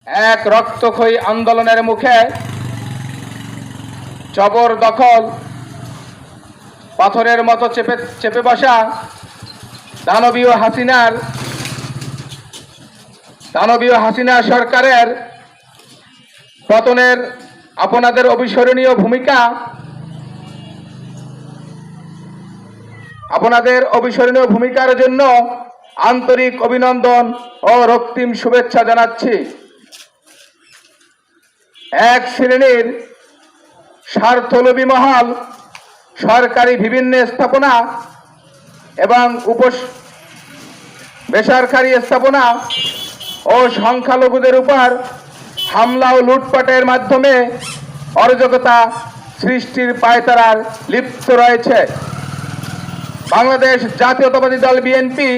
এক রক্তক্ষয়ী আন্দোলনের মুখে জবরদখল পাথরের মতো চেপে বসা দানবীয় হাসিনা সরকারের পতনের আপনাদের অবিস্মরণীয় ভূমিকার জন্য আন্তরিক অভিনন্দন ও রক্তিম শুভেচ্ছা জানাচ্ছি। এক শ্রেণীর স্বার্থলোভী মহল সরকারি বিভিন্ন স্থাপনা এবং বেসরকারি স্থাপনা ও সংখ্যালঘুদের উপর হামলা ও লুটপাটের মাধ্যমে অরাজকতা সৃষ্টির পায়তারায় লিপ্ত রয়েছে। বাংলাদেশ জাতীয়তাবাদী দল বিএনপি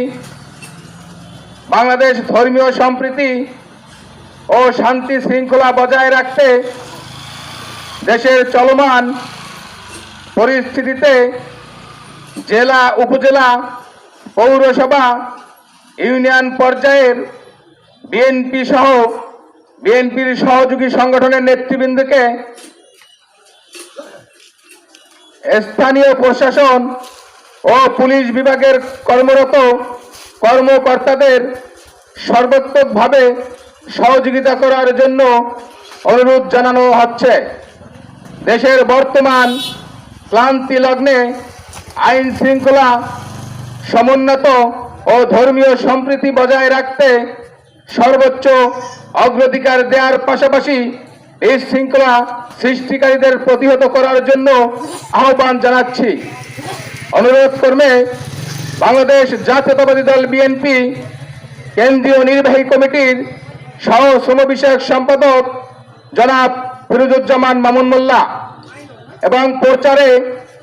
বাংলাদেশ ধর্মীয় সম্প্রীতি ও শান্তি শৃঙ্খলা বজায় রাখতে দেশের চলমান পরিস্থিতিতে জেলা, উপজেলা, পৌরসভা, ইউনিয়ন পর্যায়ের বিএনপির সহযোগী সংগঠনের নেতৃবৃন্দকে স্থানীয় প্রশাসন ও পুলিশ বিভাগের কর্মরত কর্মকর্তাদের সর্বাত্মকভাবে সহযোগিতা করার জন্য অনুরোধ জানানো হচ্ছে। দেশের বর্তমান ক্লান্তি লগ্নে আইন শৃঙ্খলা সমুন্নত ও ধর্মীয় সম্প্রীতি বজায় রাখতে সর্বোচ্চ অগ্রাধিকার দেওয়ার পাশাপাশি এই শৃঙ্খলা সৃষ্টিকারীদের প্রতিহত করার জন্য আহ্বান জানাচ্ছি। অনুরোধ ক্রমে বাংলাদেশ জাতীয়তাবাদী দল বিএনপি কেন্দ্রীয় নির্বাহী কমিটির সহ শ্রম বিষয়ক সম্পাদক জনাব ফিরোজুজ্জামান মামুন মোল্লা এবং প্রচারে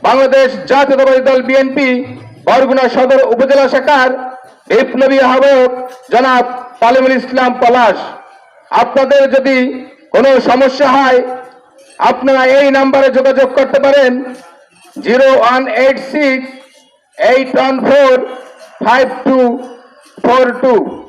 বাংলাদেশ জাতীয়তাবাদী দল বিএনপি বরগুনা সদর উপজেলা শাখার বিপ্লবী আহ্বায়ক জনাব তালিমুল ইসলাম পলাশ। আপনাদের যদি কোনো সমস্যা হয় আপনারা এই নাম্বারে যোগাযোগ করতে পারেন 0186 814 5242।